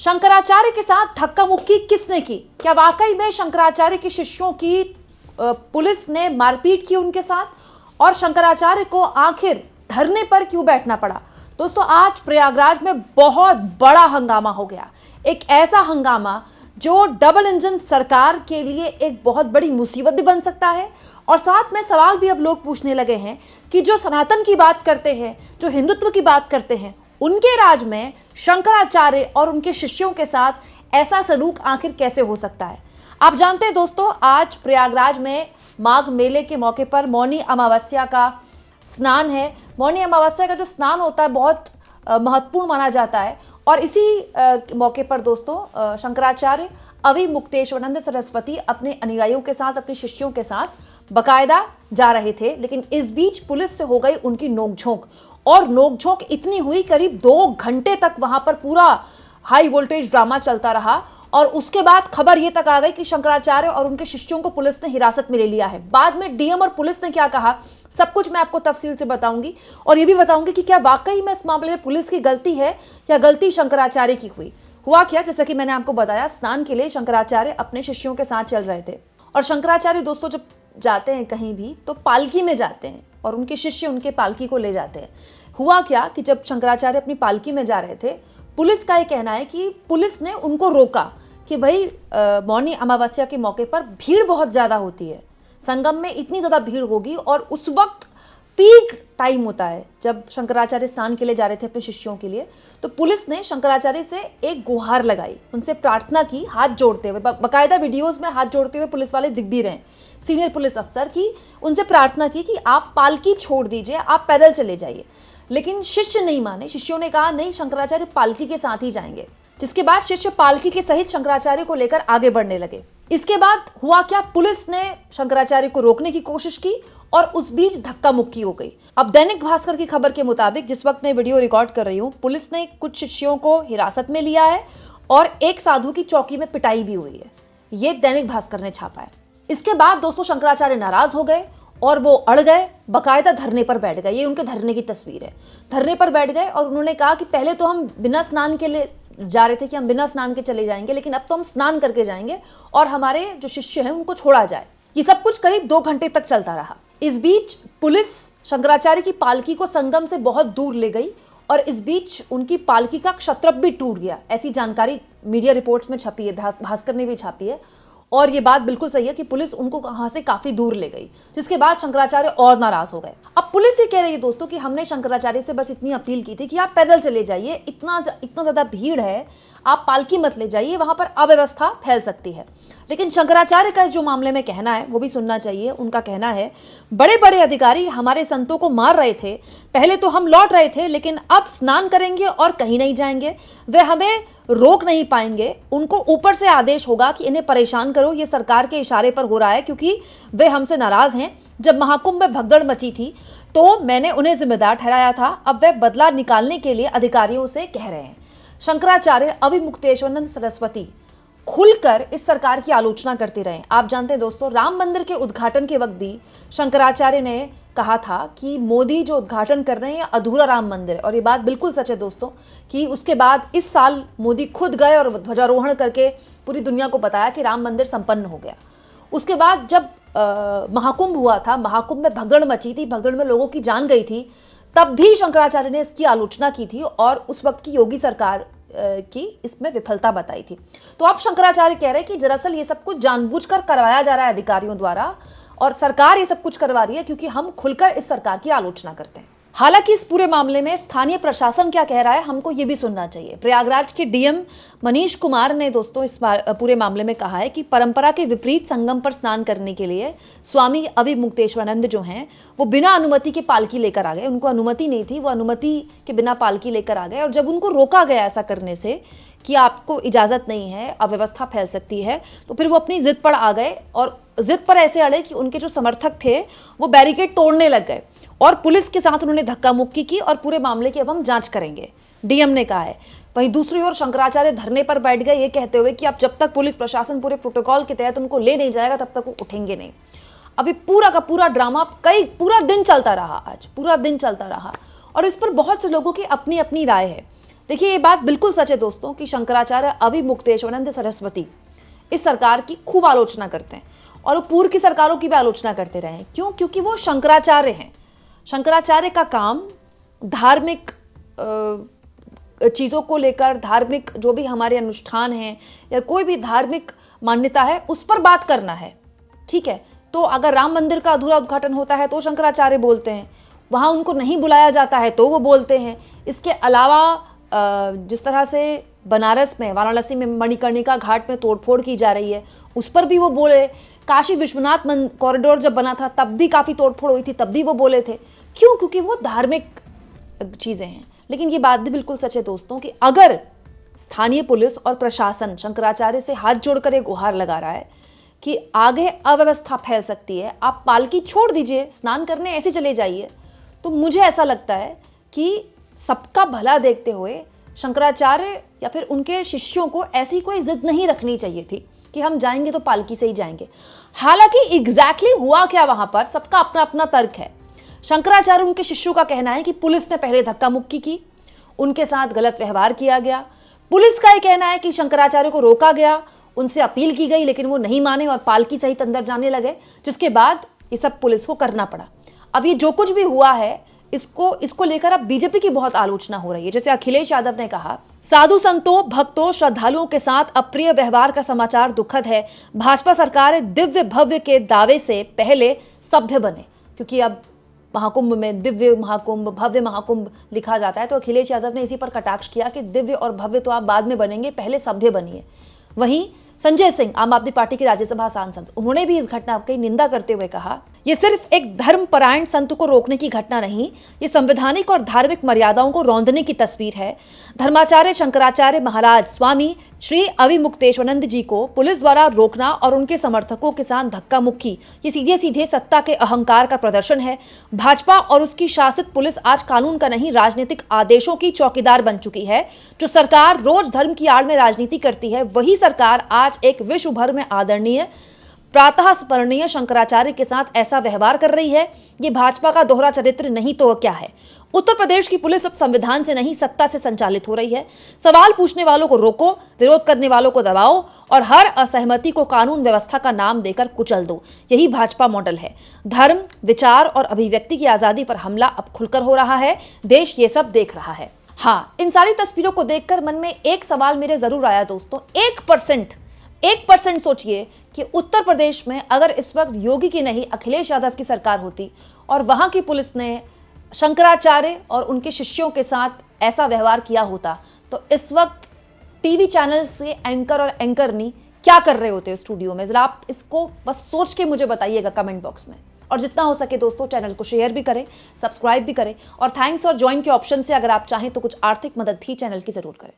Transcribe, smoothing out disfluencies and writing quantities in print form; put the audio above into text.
शंकराचार्य के साथ धक्का मुक्की किसने की? क्या वाकई में शंकराचार्य के शिष्यों की पुलिस ने मारपीट की उनके साथ? और शंकराचार्य को आखिर धरने पर क्यों बैठना पड़ा? दोस्तों, आज प्रयागराज में बहुत बड़ा हंगामा हो गया। एक ऐसा हंगामा जो डबल इंजन सरकार के लिए एक बहुत बड़ी मुसीबत भी बन सकता है। और साथ में सवाल भी अब लोग पूछने लगे हैं कि जो सनातन की बात करते हैं, जो हिंदुत्व की बात करते हैं, उनके राज में शंकराचार्य और उनके शिष्यों के साथ ऐसा सलूक आखिर कैसे हो सकता है? आप जानते हैं दोस्तों, आज प्रयागराज में माघ मेले के मौके पर मौनी अमावस्या का स्नान है। मौनी अमावस्या का जो स्नान होता है बहुत महत्वपूर्ण माना जाता है। और इसी मौके पर दोस्तों शंकराचार्य अविमुक्तेश्वरानंद सरस्वती अपने अनुयायियों के साथ, अपने शिष्यों के साथ बकायदा जा रहे थे। लेकिन इस बीच पुलिस से हो गई उनकी नोकझोंक, और नोकझोंक इतनी हुई, करीब 2 घंटे तक वहां पर पूरा हाई वोल्टेज ड्रामा चलता रहा। और उसके बाद खबर ये तक आ गई कि शंकराचार्य और उनके शिष्यों को पुलिस ने हिरासत में ले लिया है। बाद में डीएम और पुलिस ने क्या कहा, सब कुछ मैं आपको तफसील से बताऊंगी। और ये भी बताऊंगी कि क्या वाकई में इस मामले में पुलिस की गलती है या गलती शंकराचार्य की हुई। हुआ क्या, जैसा कि मैंने आपको बताया, स्नान के लिए शंकराचार्य अपने शिष्यों के साथ चल रहे थे। और शंकराचार्य दोस्तों जब जाते हैं कहीं भी तो पालकी में जाते हैं और उनके शिष्य उनके पालकी को ले जाते हैं। हुआ क्या कि जब शंकराचार्य अपनी पालकी में जा रहे थे, पुलिस का ये कहना है कि पुलिस ने उनको रोका कि भाई मौनी अमावस्या के मौके पर भीड़ बहुत ज़्यादा होती है, संगम में इतनी ज़्यादा भीड़ होगी। और उस वक्त पीक टाइम होता है जब शंकराचार्य स्नान के लिए जा रहे थे अपने शिष्यों के लिए। तो पुलिस ने शंकराचार्य से एक गुहार लगाई, उनसे प्रार्थना की हाथ जोड़ते हुए। बाकायदा वीडियोस में हाथ जोड़ते हुए पुलिस वाले दिख भी रहे हैं, सीनियर पुलिस अफसर की। उनसे प्रार्थना की कि आप पालकी छोड़ दीजिए, आप पैदल चले जाइए। लेकिन शिष्य नहीं माने। शिष्यों ने कहा नहीं, शंकराचार्य पालकी के साथ ही जाएंगे। जिसके बाद शिष्य पालकी के सहित शंकराचार्य को लेकर आगे बढ़ने लगे। इसके बाद हुआ क्या, पुलिस ने शंकराचार्य को रोकने की कोशिश की और उस बीच धक्का मुक्की हो गई। अब दैनिक भास्कर की खबर के मुताबिक, जिस वक्त मैं वीडियो रिकॉर्ड कर रही हूँ, पुलिस ने कुछ शिष्यों को हिरासत में लिया है और एक साधु की चौकी में पिटाई भी हुई है। ये दैनिक भास्कर ने छापा है। इसके बाद दोस्तों शंकराचार्य नाराज हो गए और वो अड़ गए, बकायदा धरने पर बैठ गए। ये उनके धरने की तस्वीर है। धरने पर बैठ गए और उन्होंने कहा कि पहले तो हम बिना स्नान के लिए जा रहे थे कि हम बिना स्नान के चले जाएंगे, लेकिन अब तो हम स्नान करके जाएंगे और हमारे जो शिष्य हैं उनको छोड़ा जाए। ये सब कुछ करीब 2 घंटे तक चलता रहा। इस बीच पुलिस शंकराचार्य की पालकी को संगम से बहुत दूर ले गई और इस बीच उनकी पालकी का क्षत्रप भी टूट गया। ऐसी जानकारी मीडिया रिपोर्ट्स में छपी है, भास्कर ने भी छापी है। और ये बात बिल्कुल सही है कि पुलिस उनको वहां से काफी दूर ले गई, जिसके बाद शंकराचार्य और नाराज हो गए। अब पुलिस ये कह रही है दोस्तों कि हमने शंकराचार्य से बस इतनी अपील की थी कि आप पैदल चले जाइए, इतना ज्यादा भीड़ है, आप पालकी मत ले जाइए, वहां पर अव्यवस्था फैल सकती है। लेकिन शंकराचार्य का जो मामले में कहना है वो भी सुनना चाहिए। उनका कहना है, बड़े बड़े अधिकारी हमारे संतों को मार रहे थे, पहले तो हम लौट रहे थे, लेकिन अब स्नान करेंगे और कहीं नहीं जाएंगे। वे हमें रोक नहीं पाएंगे, उनको ऊपर से आदेश होगा कि इन्हें परेशान करो। ये सरकार के इशारे पर हो रहा है क्योंकि वे हमसे नाराज हैं। जब महाकुंभ में भगदड़ मची थी तो मैंने उन्हें जिम्मेदार ठहराया था, अब वे बदला निकालने के लिए अधिकारियों से कह रहे हैं। शंकराचार्य अविमुक्तेश्वरानंद सरस्वती खुलकर इस सरकार की आलोचना करते रहे। आप जानते हैं दोस्तों, राम मंदिर के उद्घाटन के वक्त भी शंकराचार्य ने कहा था कि मोदी जो उद्घाटन कर रहे हैं अधूरा राम मंदिर है। और ये बात बिल्कुल सच है दोस्तों कि उसके बाद इस साल मोदी खुद गए और ध्वजारोहण करके पूरी दुनिया को बताया कि राम मंदिर संपन्न हो गया। उसके बाद जब महाकुंभ हुआ था, महाकुंभ में भगदड़ मची थी, भगदड़ में लोगों की जान गई थी, तब भी शंकराचार्य ने इसकी आलोचना की थी और उस वक्त की योगी सरकार की इसमें विफलता बताई थी। तो अब शंकराचार्य कह रहे हैं कि दरअसल ये सब कुछ जानबूझकर करवाया जा रहा है अधिकारियों द्वारा और सरकार ये सब कुछ करवा रही है क्योंकि हम खुलकर इस सरकार की आलोचना करते हैं। हालांकि इस पूरे मामले में स्थानीय प्रशासन क्या कह रहा है हमको ये भी सुनना चाहिए। प्रयागराज के डीएम मनीष कुमार ने दोस्तों इस पूरे मामले में कहा है कि परंपरा के विपरीत संगम पर स्नान करने के लिए स्वामी अविमुक्तेश्वरानंद जो हैं वो बिना अनुमति के पालकी लेकर आ गए। उनको अनुमति नहीं थी, वो अनुमति के बिना पालकी लेकर आ गए और जब उनको रोका गया ऐसा करने से कि आपको इजाज़त नहीं है, अव्यवस्था फैल सकती है, तो फिर वो अपनी जिद पर आ गए और जिद पर ऐसे अड़े कि उनके जो समर्थक थे वो बैरिकेड तोड़ने लग गए और पुलिस के साथ उन्होंने धक्का मुक्की की और पूरे मामले की अब हम जांच करेंगे, डीएम ने कहा है। वहीं दूसरी ओर शंकराचार्य धरने पर बैठ गए ये कहते हुए कि अब जब तक पुलिस प्रशासन पूरे प्रोटोकॉल के तहत उनको ले नहीं जाएगा तब तक वो उठेंगे नहीं। अभी पूरा का पूरा ड्रामा पूरा दिन चलता रहा, आज पूरा दिन चलता रहा और इस पर बहुत से लोगों की अपनी अपनी राय है। देखिए, ये बात बिल्कुल सच है दोस्तों कि शंकराचार्य अविमुक्तेश्वरानंद सरस्वती इस सरकार की खूब आलोचना करते हैं और वो पूर्व की सरकारों की भी आलोचना करते रहे हैं। क्यों? क्योंकि वो शंकराचार्य हैं। शंकराचार्य का काम धार्मिक चीज़ों को लेकर, धार्मिक जो भी हमारे अनुष्ठान हैं या कोई भी धार्मिक मान्यता है उस पर बात करना है। ठीक है, तो अगर राम मंदिर का अधूरा उद्घाटन होता है तो शंकराचार्य बोलते हैं, वहाँ उनको नहीं बुलाया जाता है तो वो बोलते हैं। इसके अलावा जिस तरह से बनारस में, वाराणसी में मणिकर्णिका घाट में तोड़फोड़ की जा रही है उस पर भी वो बोले। काशी विश्वनाथ कॉरिडोर जब बना था तब भी काफ़ी तोड़फोड़ हुई थी, तब भी वो बोले थे। क्यों? क्योंकि वो धार्मिक चीज़ें हैं। लेकिन ये बात भी बिल्कुल सच है दोस्तों कि अगर स्थानीय पुलिस और प्रशासन शंकराचार्य से हाथ जोड़कर एक गुहार लगा रहा है कि आगे अव्यवस्था फैल सकती है, आप पालकी छोड़ दीजिए, स्नान करने ऐसे चले जाइए, तो मुझे ऐसा लगता है कि सबका भला देखते हुए शंकराचार्य या फिर उनके शिष्यों को ऐसी कोई जिद नहीं रखनी चाहिए थी कि हम जाएंगे तो पालकी से ही जाएंगे। हालांकि एग्जैक्टली हुआ क्या वहां पर, सबका अपना अपना तर्क है। शंकराचार्य, उनके शिष्यों का कहना है कि पुलिस ने पहले धक्का मुक्की की, उनके साथ गलत व्यवहार किया गया। पुलिस का यह कहना है कि शंकराचार्य को रोका गया, उनसे अपील की गई लेकिन वो नहीं माने और पालकी सहित अंदर जाने लगे, जिसके बाद ये सब पुलिस को करना पड़ा। अब ये जो कुछ भी हुआ है इसको लेकर अब बीजेपी की बहुत आलोचना हो रही है। जैसे अखिलेश यादव ने कहा, साधु संतों, भक्तों, श्रद्धालुओं के साथ अप्रिय व्यवहार का समाचार दुखद है। भाजपा सरकार दिव्य भव्य के दावे से पहले सभ्य बने। क्योंकि अब महाकुंभ में दिव्य महाकुंभ, भव्य महाकुंभ लिखा जाता है, तो अखिलेश यादव ने इसी पर कटाक्ष किया कि दिव्य और भव्य तो आप बाद में बनेंगे, पहले सभ्य बनिए। वहीं संजय सिंह, आम आदमी पार्टी के राज्यसभा सांसद, उन्होंने भी इस घटना की निंदा करते हुए कहा, यह सिर्फ एक धर्मपरायण संत को रोकने की घटना नहीं, ये संवैधानिक और धार्मिक मर्यादाओं को रौंदने की तस्वीर है। धर्माचार्य शंकराचार्य महाराज स्वामी श्री अविमुक्तेश्वरानंद जी को पुलिस द्वारा रोकना और उनके समर्थकों के साथ धक्का मुक्की, ये सीधे सीधे सत्ता के अहंकार का प्रदर्शन है। भाजपा और उसकी शासित पुलिस आज कानून का नहीं, राजनीतिक आदेशों की चौकीदार बन चुकी है। जो सरकार रोज धर्म की आड़ में राजनीति करती है, वही सरकार आज एक विश्व भर में आदरणीय, प्रातः स्मरणीय शंकराचार्य के साथ ऐसा व्यवहार कर रही है। ये भाजपा का दोहरा चरित्र नहीं तो क्या है। उत्तर प्रदेश की पुलिस अब संविधान से नहीं, सत्ता से संचालित हो रही है। सवाल पूछने वालों को रोको, विरोध करने वालों को दबाओ और हर असहमति को कानून व्यवस्था का नाम देकर कुचल दो। यही भाजपा मॉडल है। धर्म, विचार और अभिव्यक्ति की आजादी पर हमला अब खुलकर हो रहा है। देश ये सब देख रहा है। हाँ, इन सारी तस्वीरों को देखकर मन में एक सवाल मेरे जरूर आया दोस्तों, 1% सोचिए कि उत्तर प्रदेश में अगर इस वक्त योगी की नहीं अखिलेश यादव की सरकार होती और वहां की पुलिस ने शंकराचार्य और उनके शिष्यों के साथ ऐसा व्यवहार किया होता, तो इस वक्त टीवी चैनल से एंकर और एंकरनी क्या कर रहे होते स्टूडियो में। जरा आप इसको बस सोच के मुझे बताइएगा कमेंट बॉक्स में। और जितना हो सके दोस्तों, चैनल को शेयर भी करें, सब्सक्राइब भी करें और थैंक्स और ज्वाइन के ऑप्शन से अगर आप चाहें तो कुछ आर्थिक मदद भी चैनल की जरूर करें।